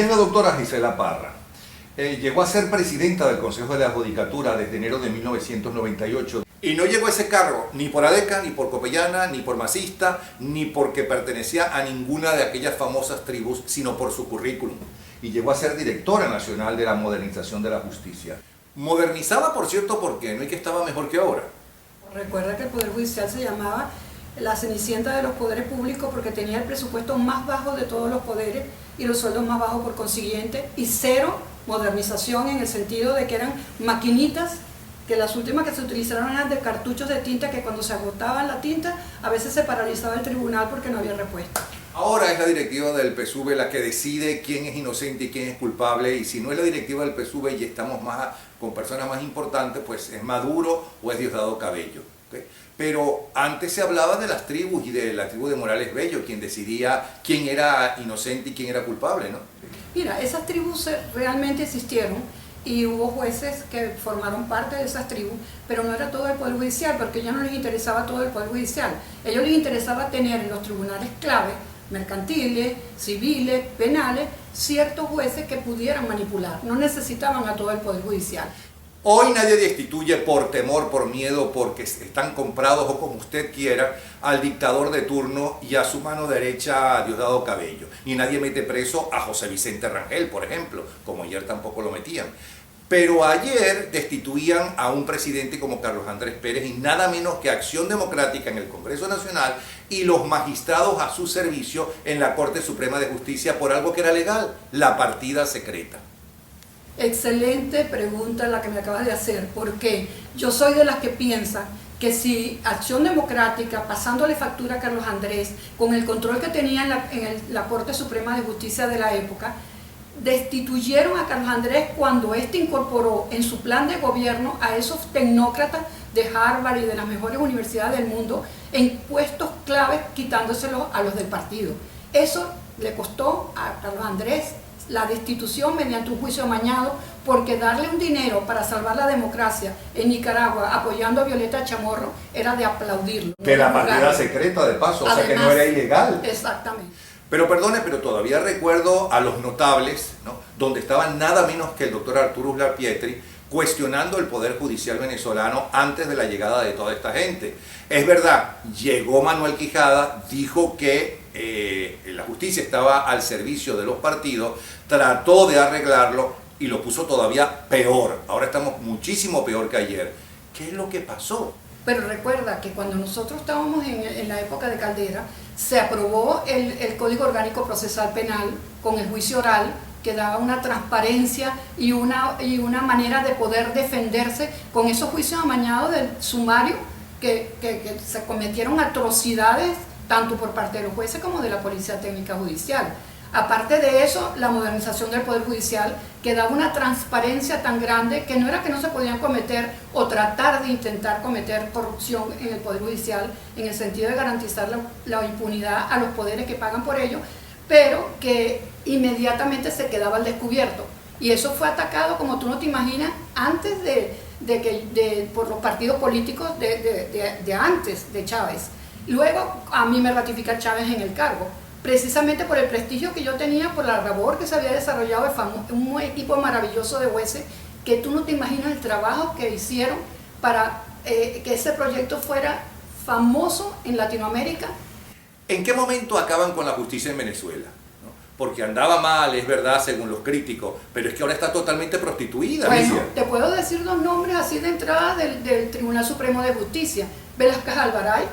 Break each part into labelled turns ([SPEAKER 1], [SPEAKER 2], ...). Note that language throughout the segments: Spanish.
[SPEAKER 1] Ella es la doctora Gisela Parra. Llegó a ser presidenta del Consejo de la Judicatura desde enero de 1998. Y no llegó a ese cargo ni por ADECA, ni por Copellana, ni por Masista, ni porque pertenecía a ninguna de aquellas famosas tribus, sino por su currículum. Y llegó a ser directora nacional de la modernización de la justicia. Modernizada, por cierto, porque no es que estaba mejor que ahora.
[SPEAKER 2] Recuerda que el Poder Judicial se llamaba la cenicienta de los poderes públicos porque tenía el presupuesto más bajo de todos los poderes y los sueldos más bajos por consiguiente, y cero modernización en el sentido de que eran maquinitas, que las últimas que se utilizaron eran de cartuchos de tinta, que cuando se agotaba la tinta a veces se paralizaba el tribunal porque no había respuesta.
[SPEAKER 1] Ahora es la directiva del PSUV la que decide quién es inocente y quién es culpable, y si no es la directiva del PSUV y estamos con personas más importantes, pues es Maduro o es Diosdado Cabello. ¿Okay? Pero antes se hablaba de las tribus y de la tribu de Morales Bello, quien decidía quién era inocente y quién era culpable, ¿no?
[SPEAKER 2] Mira, esas tribus realmente existieron y hubo jueces que formaron parte de esas tribus, pero no era todo el Poder Judicial, porque a ellos no les interesaba todo el Poder Judicial. A ellos les interesaba tener en los tribunales clave, mercantiles, civiles, penales, ciertos jueces que pudieran manipular. No necesitaban a todo el Poder Judicial.
[SPEAKER 1] Hoy nadie destituye por temor, por miedo, porque están comprados o como usted quiera al dictador de turno y a su mano derecha a Diosdado Cabello. Ni nadie mete preso a José Vicente Rangel, por ejemplo, como ayer tampoco lo metían. Pero ayer destituían a un presidente como Carlos Andrés Pérez y nada menos que Acción Democrática en el Congreso Nacional y los magistrados a su servicio en la Corte Suprema de Justicia por algo que era legal, la partida secreta.
[SPEAKER 2] Excelente pregunta la que me acabas de hacer, porque yo soy de las que piensan que si Acción Democrática, pasándole factura a Carlos Andrés, con el control que tenía en la Corte Suprema de Justicia de la época, destituyeron a Carlos Andrés cuando éste incorporó en su plan de gobierno a esos tecnócratas de Harvard y de las mejores universidades del mundo en puestos claves, quitándoselos a los del partido. Eso le costó a Carlos Andrés la destitución mediante un juicio amañado, porque darle un dinero para salvar la democracia en Nicaragua apoyando a Violeta Chamorro era de aplaudirlo.
[SPEAKER 1] Que la partida secreta, de paso, además, o sea que no era ilegal.
[SPEAKER 2] Exactamente.
[SPEAKER 1] Pero perdone, pero todavía recuerdo a los notables, ¿no? Donde estaban nada menos que el doctor Arturo Uslar Pietri cuestionando el poder judicial venezolano antes de la llegada de toda esta gente. Es verdad, llegó Manuel Quijada, dijo que la justicia estaba al servicio de los partidos, trató de arreglarlo y lo puso todavía peor. Ahora estamos muchísimo peor que ayer. ¿Qué es lo que pasó?
[SPEAKER 2] Pero recuerda que cuando nosotros estábamos en la época de Caldera, se aprobó el Código Orgánico Procesal Penal con el juicio oral, que daba una transparencia y una manera de poder defenderse con esos juicios amañados del sumario, que se cometieron atrocidades tanto por parte de los jueces como de la Policía Técnica Judicial. Aparte de eso, la modernización del Poder Judicial, que daba una transparencia tan grande que no era que no se podían cometer o tratar de intentar cometer corrupción en el Poder Judicial, en el sentido de garantizar la impunidad a los poderes que pagan por ello, pero que inmediatamente se quedaba al descubierto. Y eso fue atacado, como tú no te imaginas, antes por los partidos políticos de antes de Chávez. Luego a mí me ratifica Chávez en el cargo, precisamente por el prestigio que yo tenía, por la labor que se había desarrollado, un equipo maravilloso de jueces, que tú no te imaginas el trabajo que hicieron para que ese proyecto fuera famoso en Latinoamérica.
[SPEAKER 1] ¿En qué momento acaban con la justicia en Venezuela? ¿No? Porque andaba mal, es verdad, según los críticos, pero es que ahora está totalmente prostituida.
[SPEAKER 2] Bueno,
[SPEAKER 1] Alicia.
[SPEAKER 2] te puedo decir dos nombres así de entrada del Tribunal Supremo de Justicia. Velázquez Alvaray,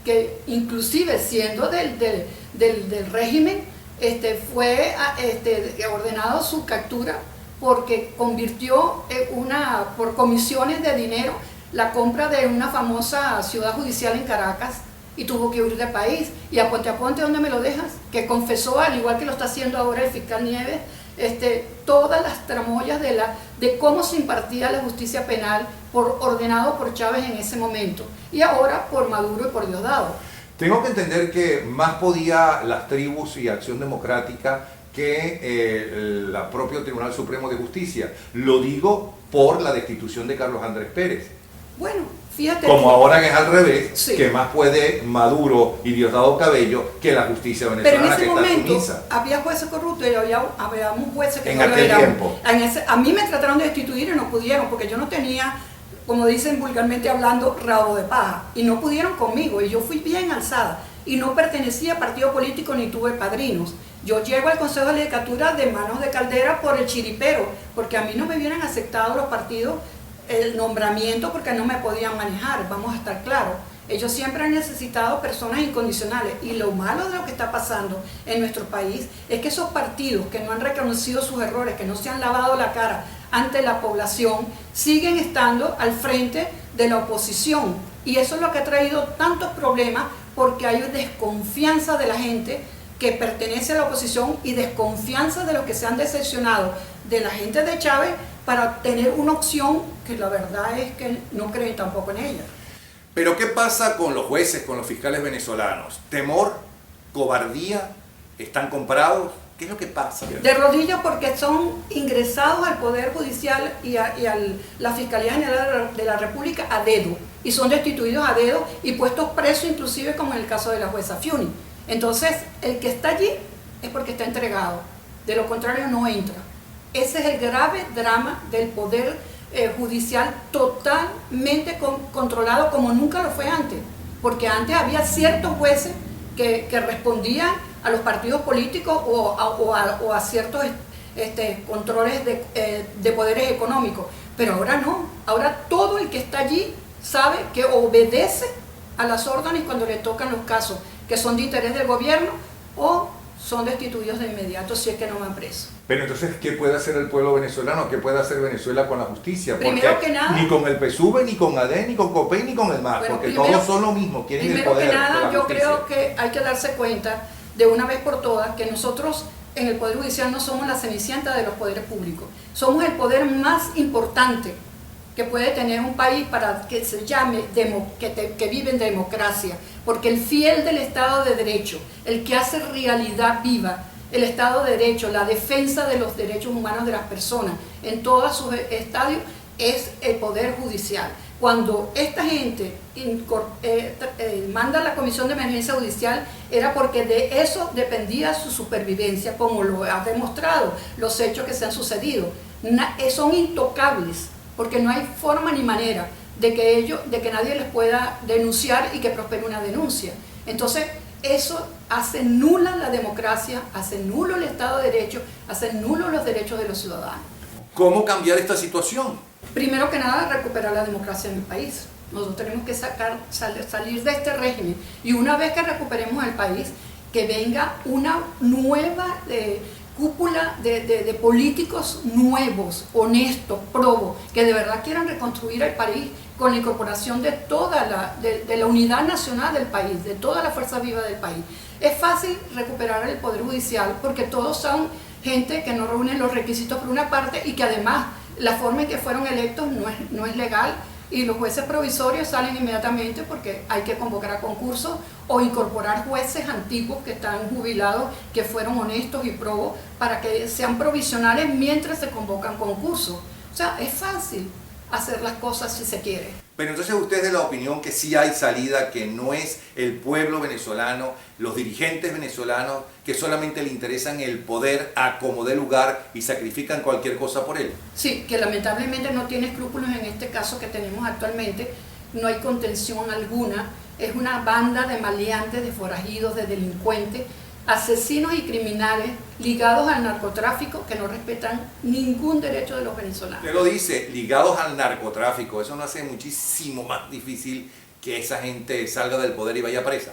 [SPEAKER 2] que inclusive siendo del régimen, fue ordenado su captura porque convirtió por comisiones de dinero la compra de una famosa ciudad judicial en Caracas, y tuvo que huir del país. Y a Ponte, ¿dónde me lo dejas? Que confesó, al igual que lo está haciendo ahora el fiscal Nieves, todas las tramoyas de cómo se impartía la justicia penal ordenado por Chávez en ese momento, y ahora por Maduro y por Diosdado.
[SPEAKER 1] Tengo que entender que más podía las tribus y Acción Democrática que el propio Tribunal Supremo de Justicia. Lo digo por la destitución de Carlos Andrés Pérez.
[SPEAKER 2] Bueno, Fíjate
[SPEAKER 1] Como
[SPEAKER 2] que-
[SPEAKER 1] ahora es al revés,
[SPEAKER 2] Sí.
[SPEAKER 1] que más puede Maduro y Diosdado Cabello que la justicia
[SPEAKER 2] Pero en
[SPEAKER 1] venezolana
[SPEAKER 2] ese
[SPEAKER 1] que está
[SPEAKER 2] momento
[SPEAKER 1] sumisa.
[SPEAKER 2] había jueces corruptos y había un juez que
[SPEAKER 1] En
[SPEAKER 2] no lo
[SPEAKER 1] aquel
[SPEAKER 2] era.
[SPEAKER 1] tiempo.
[SPEAKER 2] A mí me trataron de destituir y no pudieron porque yo no tenía, como dicen vulgarmente hablando, rabo de paja. Y no pudieron conmigo y yo fui bien alzada y no pertenecía a partido político ni tuve padrinos. Yo llego al Consejo de Legislatura de manos de Caldera por el chiripero, porque a mí no me hubieran aceptado los partidos el nombramiento porque no me podían manejar, vamos a estar claros. Ellos siempre han necesitado personas incondicionales y lo malo de lo que está pasando en nuestro país es que esos partidos que no han reconocido sus errores, que no se han lavado la cara ante la población, siguen estando al frente de la oposición y eso es lo que ha traído tantos problemas porque hay desconfianza de la gente que pertenece a la oposición y desconfianza de los que se han decepcionado de la gente de Chávez para tener una opción que la verdad es que no creen tampoco en ella.
[SPEAKER 1] Pero ¿qué pasa con los jueces, con los fiscales venezolanos? ¿Temor? ¿Cobardía? ¿Están comprados? ¿Qué es lo que pasa?
[SPEAKER 2] De rodillas porque son ingresados al Poder Judicial y a la Fiscalía General de la República a dedo y son destituidos a dedo y puestos presos inclusive como en el caso de la jueza Fiuni. Entonces el que está allí es porque está entregado, de lo contrario no entra. Ese es el grave drama del Poder Judicial totalmente controlado como nunca lo fue antes, porque antes había ciertos jueces que respondían a los partidos políticos o a ciertos controles de poderes económicos, pero ahora no, ahora todo el que está allí sabe que obedece a las órdenes cuando le tocan los casos que son de interés del gobierno o son destituidos de inmediato si es que no van presos.
[SPEAKER 1] Pero entonces, ¿qué puede hacer el pueblo venezolano? ¿Qué puede hacer Venezuela con la justicia? Porque
[SPEAKER 2] Primero que nada,
[SPEAKER 1] ni con el PSUV, ni con ADE, ni con COPEI, ni con el MAS,
[SPEAKER 2] bueno,
[SPEAKER 1] porque
[SPEAKER 2] primero-
[SPEAKER 1] todos son lo mismo, quieren el
[SPEAKER 2] Primero
[SPEAKER 1] poder
[SPEAKER 2] que
[SPEAKER 1] de
[SPEAKER 2] nada,
[SPEAKER 1] la
[SPEAKER 2] yo
[SPEAKER 1] justicia.
[SPEAKER 2] creo que hay que darse cuenta de una vez por todas que nosotros en el Poder Judicial no somos la cenicienta de los poderes públicos, somos el poder más importante que puede tener un país para que se llame que vive en democracia, porque el fiel del Estado de Derecho, el que hace realidad viva el Estado de Derecho, la defensa de los derechos humanos de las personas en todos sus estadios, es el Poder Judicial. Cuando esta gente manda a la Comisión de Emergencia Judicial era porque de eso dependía su supervivencia, como lo ha demostrado los hechos que se han sucedido. Son intocables, porque no hay forma ni manera de que nadie les pueda denunciar y que prospere una denuncia. Entonces, eso hace nula la democracia, hace nulo el Estado de Derecho, hace nulo los derechos de los ciudadanos.
[SPEAKER 1] ¿Cómo cambiar esta situación?
[SPEAKER 2] Primero que nada, recuperar la democracia en el país. Nosotros tenemos que salir de este régimen y una vez que recuperemos el país, que venga una nueva cúpula de políticos nuevos, honestos, probos, que de verdad quieran reconstruir el país con la incorporación de toda de la unidad nacional del país, de toda la fuerza viva del país. Es fácil recuperar el Poder Judicial porque todos son gente que no reúnen los requisitos por una parte y que además la forma en que fueron electos no es legal y los jueces provisorios salen inmediatamente porque hay que convocar a concursos o incorporar jueces antiguos que están jubilados, que fueron honestos y probos para que sean provisionales mientras se convocan concursos. O sea, es fácil hacer las cosas si se quiere.
[SPEAKER 1] Pero entonces usted es de la opinión que sí hay salida, que no es el pueblo venezolano, los dirigentes venezolanos que solamente le interesan el poder a como dé lugar y sacrifican cualquier cosa por él.
[SPEAKER 2] Sí, que lamentablemente no tiene escrúpulos en este caso que tenemos actualmente, no hay contención alguna, es una banda de maleantes, de forajidos, de delincuentes, asesinos y criminales ligados al narcotráfico que no respetan ningún derecho de los venezolanos.
[SPEAKER 1] Usted lo dice, ligados al narcotráfico, eso no hace muchísimo más difícil que esa gente salga del poder y vaya presa.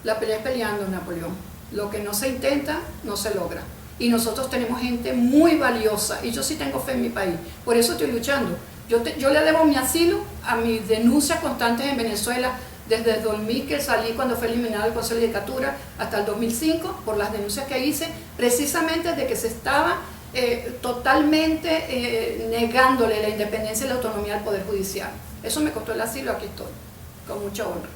[SPEAKER 2] La pelea es peleando, Napoleón. Lo que no se intenta, no se logra. Y nosotros tenemos gente muy valiosa y yo sí tengo fe en mi país. Por eso estoy luchando. Yo le debo mi asilo a mis denuncias constantes en Venezuela desde el 2000 que salí cuando fue eliminado el Consejo de Legislatura hasta el 2005 por las denuncias que hice precisamente de que se estaba totalmente negándole la independencia y la autonomía al Poder Judicial. Eso me costó el asilo, aquí estoy, con mucha honra.